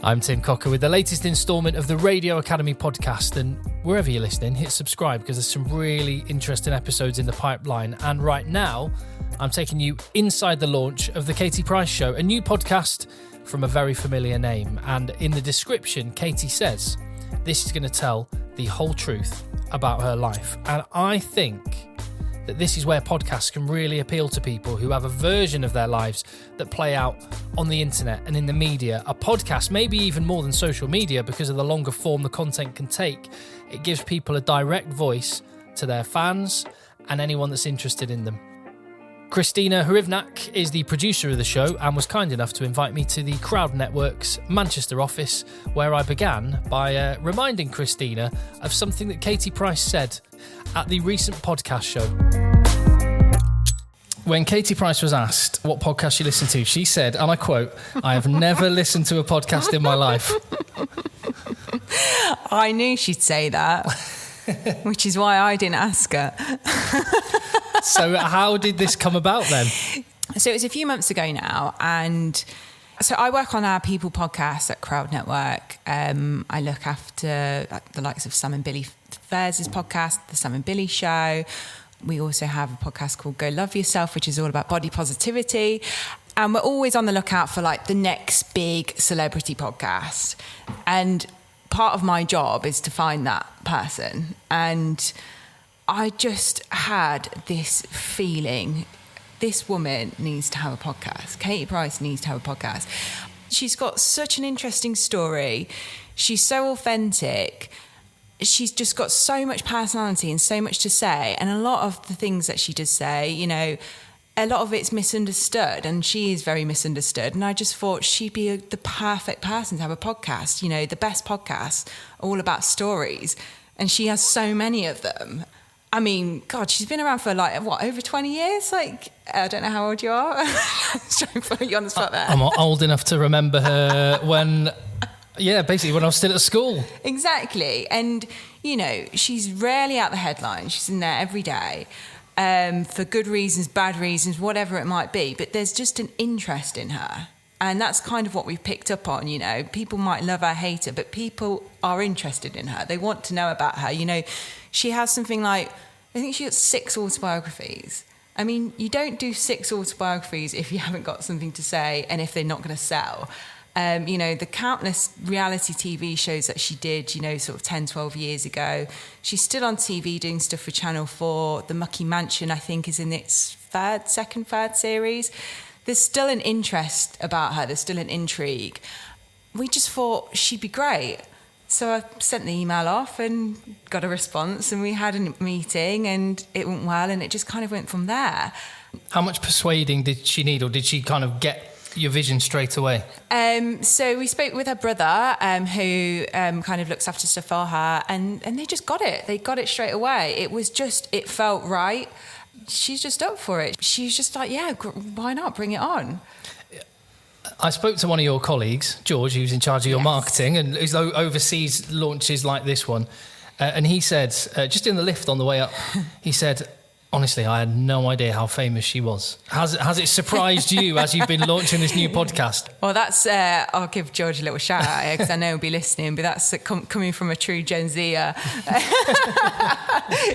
I'm Tim Cocker with the latest instalment of the Radio Academy podcast, and wherever you're listening, hit subscribe because there's some really interesting episodes in the pipeline. And right now, I'm taking you inside the launch of The Katie Price Show, a new podcast from a very familiar name. And in the description, Katie says this is going to tell the whole truth about her life. And I think that this is where podcasts can really appeal to people who have a version of their lives that play out on the internet and in the media. A podcast, maybe even more than social media, because of the longer form the content can take. It gives people a direct voice to their fans and anyone that's interested in them. Kristina Hrywnak is the producer of the show and was kind enough to invite me to the Crowd Network's Manchester office, where I began by reminding Kristina of something that Katie Price said at the recent podcast show. When Katie Price was asked what podcast she listened to, she said, and I quote, "I have never listened to a podcast in my life." I knew she'd say that, which is why I didn't ask her. So how did this come about then? So it was a few months ago now, and so I work on our People podcast at Crowd Network. I look after the likes of Sam and Billy Fairs' podcast, The Sam and Billy Show. We also have a podcast called Go Love Yourself, which is all about body positivity. And we're always on the lookout for like the next big celebrity podcast. And part of my job is to find that person. And I just had this feeling, this woman needs to have a podcast. Katie Price needs to have a podcast. She's got such an interesting story. She's so authentic. She's just got so much personality and so much to say. And a lot of the things that she does say, you know, a lot of it's misunderstood, and she is very misunderstood. And I just thought she'd be the perfect person to have a podcast, you know, the best podcast, all about stories. And she has so many of them. I mean, God, she's been around for like, what, over 20 years? Like, I don't know how old you are. I'm trying to put you on the spot there. I'm old enough to remember her when I was still at school. Exactly. And, you know, she's rarely out the headlines. She's in there every day for good reasons, bad reasons, whatever it might be. But there's just an interest in her. And that's kind of what we've picked up on, you know. People might love her, hate her, but people are interested in her. They want to know about her. You know, she has something like, I think she got 6 autobiographies. I mean, you don't do 6 autobiographies if you haven't got something to say and if they're not going to sell. You know, the countless reality TV shows that she did, you know, sort of 10, 12 years ago. She's still on TV doing stuff for Channel 4. The Mucky Mansion, I think, is in its third series. There's still an interest about her. There's still an intrigue. We just thought she'd be great. So I sent the email off and got a response, and we had a meeting and it went well, and it just kind of went from there. How much persuading did she need, or did she kind of get your vision straight away? So we spoke with her brother, who kind of looks after stuff for her, and they just got it. They got it straight away. It felt right. She's just up for it. She's just like, yeah, why not? Bring it on. I spoke to one of your colleagues, George, who's in charge of your marketing and who oversees launches like this one. And he said, just in the lift on the way up, he said, honestly, I had no idea how famous she was. Has it surprised you as you've been launching this new podcast? Well, that's, I'll give George a little shout out here because I know he'll be listening, but that's coming from a true Gen Zer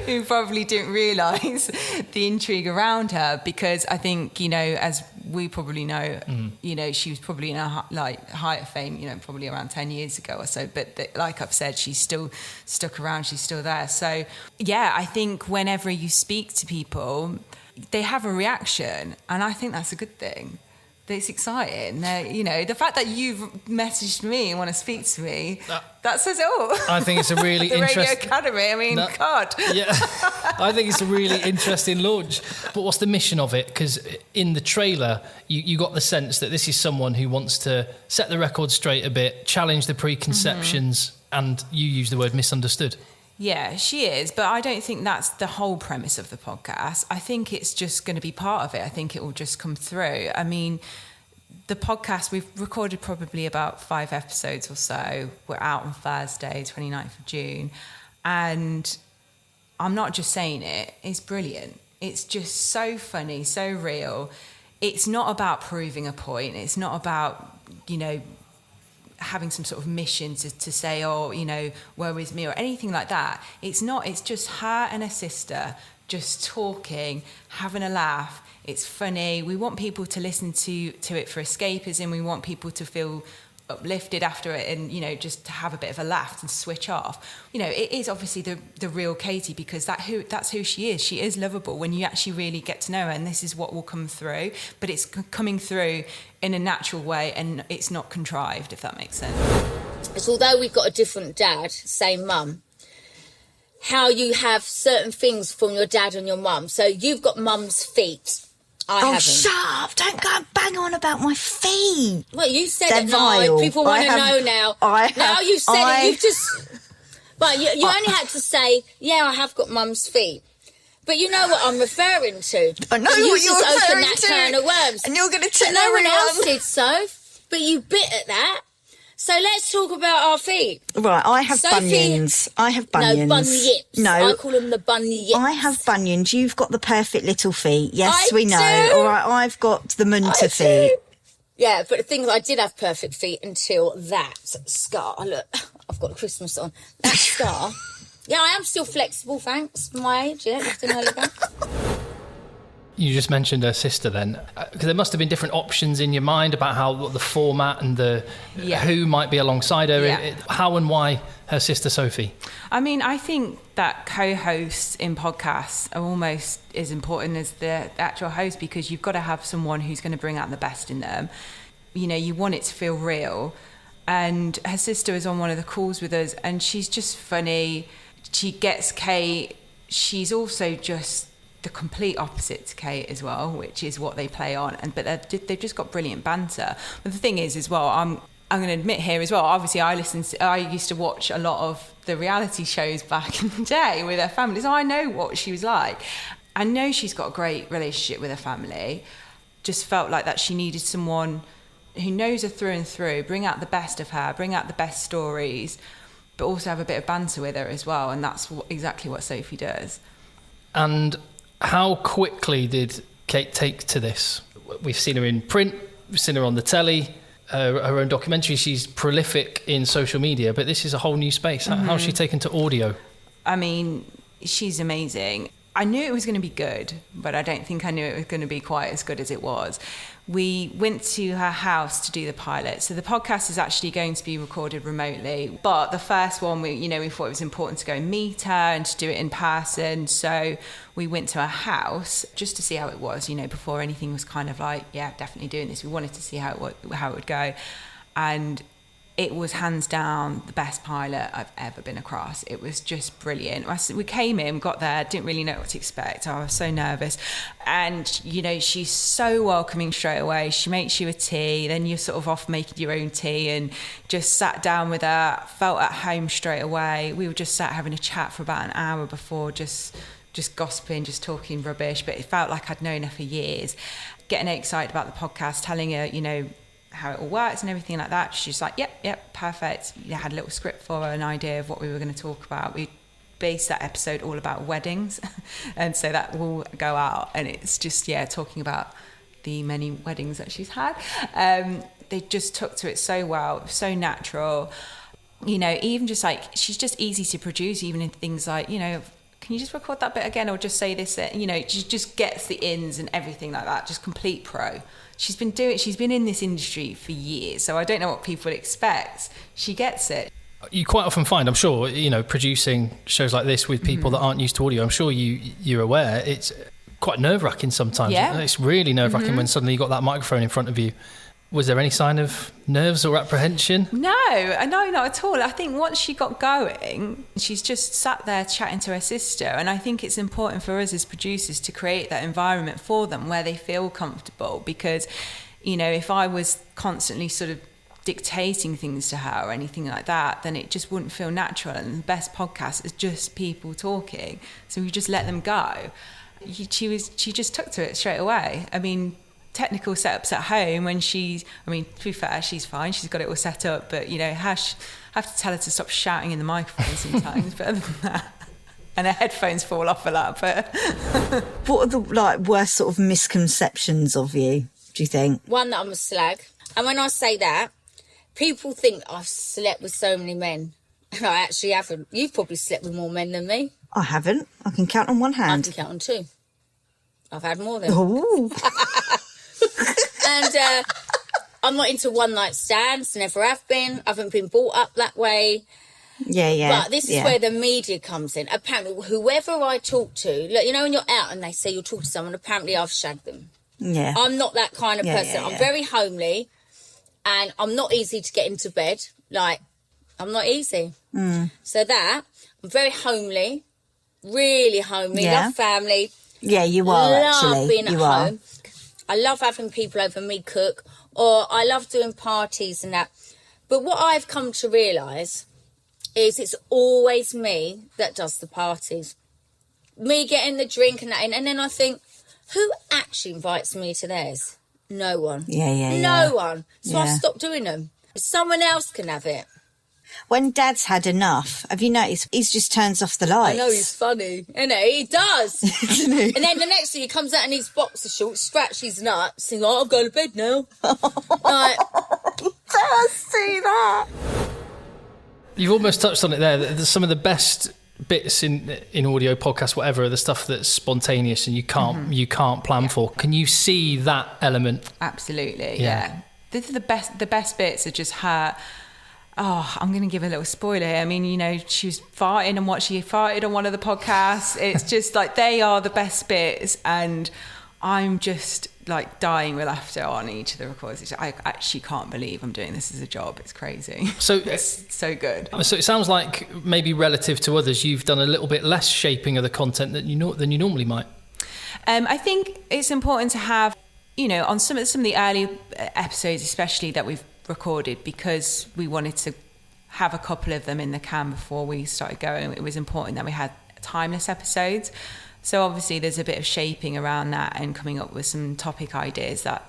who probably didn't realise the intrigue around her, because I think, you know, as we probably know, you know, she was probably in a height of fame, you know, probably around 10 years ago or so. But like I've said, she's still stuck around. She's still there. So, yeah, I think whenever you speak to people, they have a reaction. And I think that's a good thing. It's exciting. You know, the fact that you've messaged me and want to speak to me, that says it all. I think it's a really interesting... Radio Academy, I mean, God. Yeah, I think it's a really interesting launch. But what's the mission of it? Because in the trailer, you got the sense that this is someone who wants to set the record straight a bit, challenge the preconceptions, and you use the word misunderstood. Yeah, she is, but I don't think that's the whole premise of the podcast. I think it's just going to be part of it. I think it will just come through. I mean, the podcast, we've recorded probably about 5 episodes or so. We're out on Thursday, 29th of June. And I'm not just saying it, it's brilliant. It's just so funny, so real. It's not about proving a point. It's not about, you know, having some sort of mission to say, oh, you know, woe is me or anything like that. It's not. It's just her and her sister just talking, having a laugh. It's funny. We want people to listen to it for escapism. We want people to feel uplifted after it, and, you know, just to have a bit of a laugh and switch off. You know, it is obviously the real Katie, because that's who she is. She is lovable when you actually really get to know her, and this is what will come through. But it's coming through in a natural way, and it's not contrived, if that makes sense. It's although we've got a different dad, same mum, how you have certain things from your dad and your mum. So you've got mum's feet. I haven't. Shut up. Don't go and bang on about my feet. Well, you said They're it vile. now. People want to know now. Now you've said it. You've just... But you only had to say, yeah, I have got mum's feet. But you know what I'm referring to. I know you what you're just referring opened that to. can of worms. And you're going to tell no one everyone. else did so. But you bit at that. So let's talk about our feet. Right, I have Sophie, bunions. I have bunions. No, bunions. No. I call them the bunions. I have bunions. You've got the perfect little feet. Yes, I we know. do. All right, I've got the munter feet. Yeah, but the thing is, I did have perfect feet until that scar. Look, I've got Christmas on. That scar. Yeah, I am still flexible, thanks, for my age. Yeah, lifting early back. You just mentioned her sister then, because there must have been different options in your mind about how the format and who might be alongside her. Yeah. How and why her sister Sophie? I mean, I think that co-hosts in podcasts are almost as important as the actual host, because you've got to have someone who's going to bring out the best in them. You know, you want it to feel real. And her sister was on one of the calls with us, and she's just funny. She gets Kate. She's also just the complete opposite to Kate as well, which is what they play on. But they've just got brilliant banter. But the thing is, as well, I'm going to admit here as well, obviously I used to watch a lot of the reality shows back in the day with her family, so I know what she was like. I know she's got a great relationship with her family. Just felt like that she needed someone who knows her through and through, bring out the best of her, bring out the best stories, but also have a bit of banter with her as well. And that's exactly what Sophie does. And how quickly did Kate take to this? We've seen her in print, we've seen her on the telly, her own documentary. She's prolific in social media, but this is a whole new space. How's she taken to audio? I mean, she's amazing. I knew it was going to be good, but I don't think I knew it was going to be quite as good as it was. We went to her house to do the pilot. So the podcast is actually going to be recorded remotely. But the first one, we thought it was important to go and meet her and to do it in person. So we went to her house just to see how it was, before anything was kind of like, yeah, definitely doing this. We wanted to see how it would go. And it was hands down the best pilot I've ever been across. It was just brilliant. We came in, got there, didn't really know what to expect. I was so nervous. And, she's so welcoming straight away. She makes you a tea, then you're sort of off making your own tea, and just sat down with her, felt at home straight away. We were just sat having a chat for about an hour before, just gossiping, just talking rubbish. But it felt like I'd known her for years. Getting her excited about the podcast, telling her, how it all works and everything like that. She's like, yep, perfect. Had a little script for her, an idea of what we were going to talk about. We based that episode all about weddings, and so that will go out, and it's just talking about the many weddings that she's had. They just took to it so well, so natural. Even just like, she's just easy to produce, even in things like, can you just record that bit again, or just say this? She just gets the ins and everything like that. Just complete pro. She's been in this industry for years, so I don't know what people expect. She gets it. You quite often find, I'm sure, producing shows like this with people that aren't used to audio, I'm sure you're aware, it's quite nerve-wracking sometimes. Yeah. It's really nerve-wracking when suddenly you've got that microphone in front of you. Was there any sign of nerves or apprehension? No, not at all. I think once she got going, she's just sat there chatting to her sister. And I think it's important for us as producers to create that environment for them where they feel comfortable. Because, if I was constantly sort of dictating things to her or anything like that, then it just wouldn't feel natural. And the best podcast is just people talking. So we just let them go. She just took to it straight away. I mean, technical setups at home when to be fair, she's fine, she's got it all set up, but have to tell her to stop shouting in the microphone sometimes. But other than that, and her headphones fall off a lot. But what are the worst sort of misconceptions of you, do you think? One, that I'm a slag, and when I say that, People think I've slept with so many men. And I actually haven't. You've probably slept with more men than me. I haven't. I can count on one hand. I can count on 2. I've had more than. Ooh. And I'm not into one-night stands, never have been. I haven't been brought up that way. Yeah. But this is where the media comes in. Apparently, whoever I talk to, look, you know, when you're out and they say you'll talk to someone, apparently I've shagged them. Yeah. I'm not that kind of person. Yeah. I'm very homely and I'm not easy to get into bed. Like, I'm not easy. So I'm very homely, really homely, love family. Yeah, you are love being at you home. I love having people over me cook, or I love doing parties and that. But what I've come to realise is it's always me that does the parties. Me getting the drink and that in. And then I think, who actually invites me to theirs? No one. No one. So I stopped doing them. Someone else can have it. When Dad's had enough, have you noticed he just turns off the lights? I know, he's funny. Isn't he? He does. And then the next thing he comes out in his boxer shorts, scratch his nuts, and like, I'm going to bed now. Like, He does see that. You've almost touched on it there. Some of the best bits in audio, podcasts, whatever, are the stuff that's spontaneous and you can't plan for. Can you see that element? Absolutely, yeah. This is the best bits are just her. Oh, I'm going to give a little spoiler here. I mean, you know, she was farting and what she farted on one of the podcasts. It's just like, they are the best bits. And I'm just like dying with laughter on each of the recordings. I actually can't believe I'm doing this as a job. It's crazy. So it's so good. So it sounds like maybe relative to others, you've done a little bit less shaping of the content than you normally might. I think it's important to have, you know, on some of the early episodes, especially that we've recorded, because we wanted to have a couple of them in the can before we started going. It was important that we had timeless episodes. So obviously there's a bit of shaping around that and coming up with some topic ideas that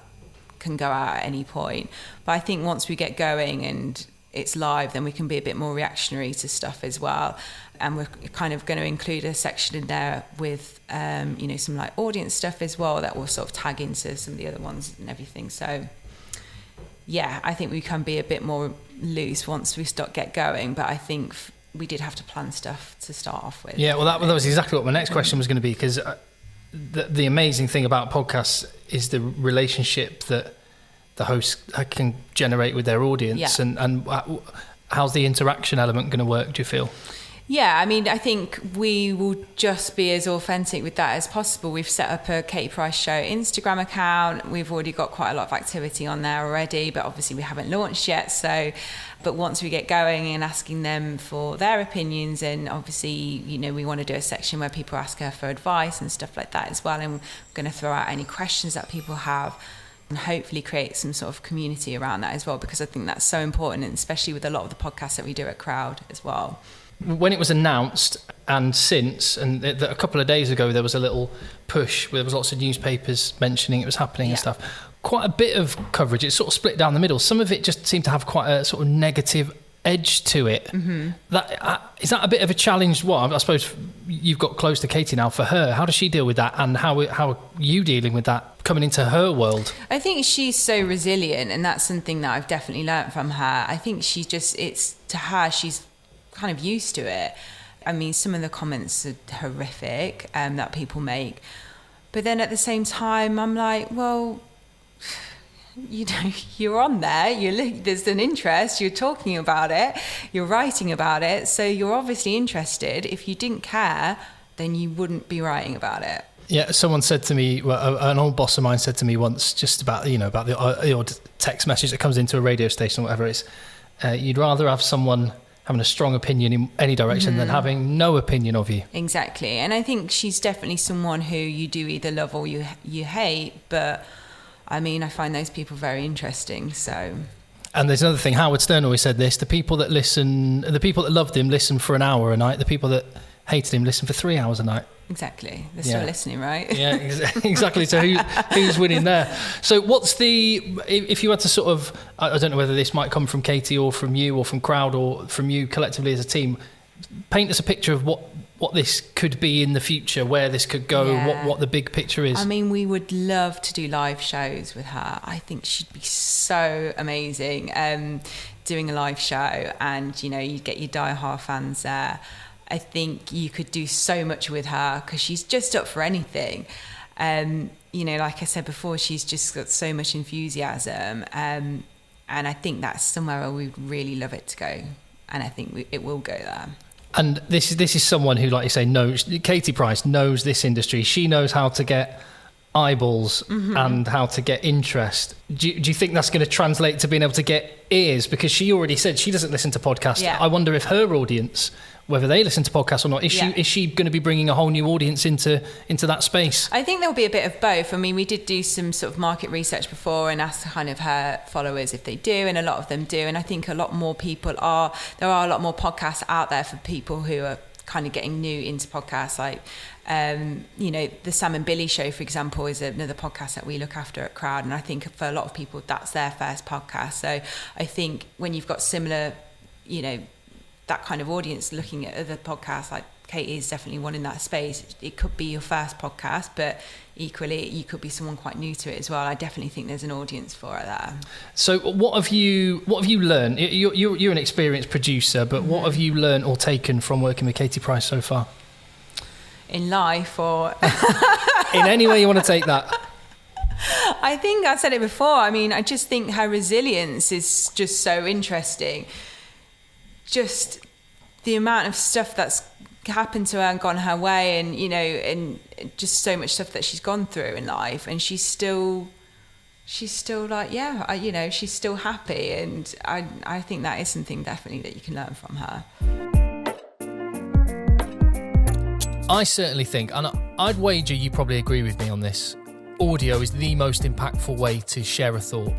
can go out at any point. But I think once we get going and it's live, then we can be a bit more reactionary to stuff as well. And we're kind of going to include a section in there with, you know, some like audience stuff as well that will sort of tag into some of the other ones and everything. So yeah, I think we can be a bit more loose once we get going. But I think we did have to plan stuff to start off with. Yeah, well, that was exactly what my next question was going to be, because the amazing thing about podcasts is the relationship that the host can generate with their audience. Yeah. And how's the interaction element going to work, do you feel? Yeah, I mean, I think we will just be as authentic with that as possible. We've set up a Katie Price Show Instagram account. We've already got quite a lot of activity on there already, but obviously we haven't launched yet. So, but once we get going and asking them for their opinions, and obviously, you know, we want to do a section where people ask her for advice and stuff like that as well. And we're going to throw out any questions that people have and hopefully create some sort of community around that as well, because I think that's so important, and especially with a lot of the podcasts that we do at Crowd as well. When it was announced, and since, and a couple of days ago, there was a little push. There was lots of newspapers mentioning it was happening and stuff. Quite a bit of coverage. It's sort of split down the middle. Some of it just seemed to have quite a sort of negative edge to it. Mm-hmm. Is that a bit of a challenge? Well, I suppose you've got close to Katie now. For her, how does she deal with that, and how are you dealing with that coming into her world? I think she's so resilient, and that's something that I've definitely learnt from her. I think she's to her, she's kind of used to it. I mean, some of the comments are horrific that people make, but then at the same time I'm like, well, you know, you're on there, there's an interest, you're talking about it, you're writing about it, so you're obviously interested. If you didn't care, then you wouldn't be writing about it. Yeah, someone said to me, well, an old boss of mine said to me once, just about, you know, about the odd text message that comes into a radio station or whatever, it's you'd rather have someone having a strong opinion in any direction than having no opinion of you. Exactly. And I think she's definitely someone who you do either love or you hate. But I mean, I find those people very interesting. So. And there's another thing. Howard Stern always said this: the people that loved him listen for an hour a night. The people that hated him listen for 3 hours a night. Exactly. They're still listening, right? Yeah, exactly. So who's winning there? So if you had to sort of, I don't know whether this might come from Katie or from you or from Crowd or from you collectively as a team, paint us a picture of what what this could be in the future, where this could go, what the big picture is? I mean, we would love to do live shows with her. I think she'd be so amazing doing a live show, and, you know, you'd get your die-hard fans there. I think you could do so much with her because she's just up for anything. You know, like I said before, she's just got so much enthusiasm. And I think that's somewhere where we'd really love it to go. And I think it will go there. And this is someone who, like you say, knows, Katie Price knows this industry. She knows how to get eyeballs and how to get interest. Do you think that's going to translate to being able to get ears? Because she already said she doesn't listen to podcasts. Yeah. I wonder if her audience, whether they listen to podcasts or not, is she going to be bringing a whole new audience into that space? I think there'll be a bit of both. I mean, we did do some sort of market research before and asked kind of her followers if they do, and a lot of them do. And I think a lot more people there are a lot more podcasts out there for people who are kind of getting new into podcasts. Like, you know, the Sam and Billy show, for example, is another podcast that we look after at Crowd. And I think for a lot of people, that's their first podcast. So I think when you've got similar, you know, that kind of audience looking at other podcasts, like Katie is definitely one in that space. It could be your first podcast, but equally you could be someone quite new to it as well. I definitely think there's an audience for it there. So what have you learned? You're an experienced producer, but what have you learned or taken from working with Katie Price so far? In life, or in any way you want to take that? I think I said it before. I mean, I just think her resilience is just so interesting. Just the amount of stuff that's happened to her and gone her way, and, you know, and just so much stuff that she's gone through in life, and she's still like, you know, she's still happy, and I think that is something definitely that you can learn from her. I certainly think, and I'd wager you probably agree with me on this, audio is the most impactful way to share a thought,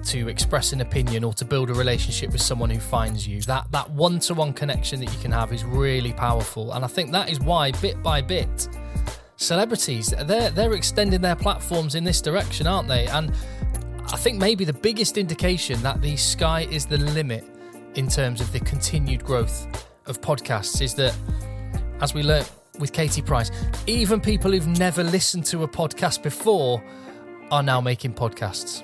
to express an opinion, or to build a relationship with someone who finds you. That one-to-one connection that you can have is really powerful. And I think that is why, bit by bit, celebrities, they're extending their platforms in this direction, aren't they? And I think maybe the biggest indication that the sky is the limit in terms of the continued growth of podcasts is that, as we learnt with Katie Price, even people who've never listened to a podcast before are now making podcasts.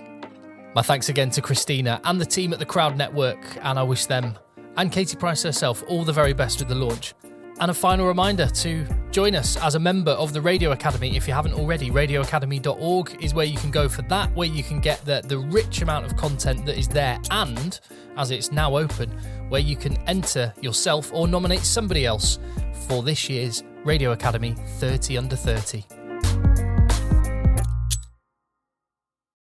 My thanks again to Kristina and the team at the Crowd Network, and I wish them and Katie Price herself all the very best with the launch. And a final reminder to join us as a member of the Radio Academy if you haven't already. radioacademy.org is where you can go for that, where you can get the rich amount of content that is there, and, as it's now open, where you can enter yourself or nominate somebody else for this year's Radio Academy 30 Under 30.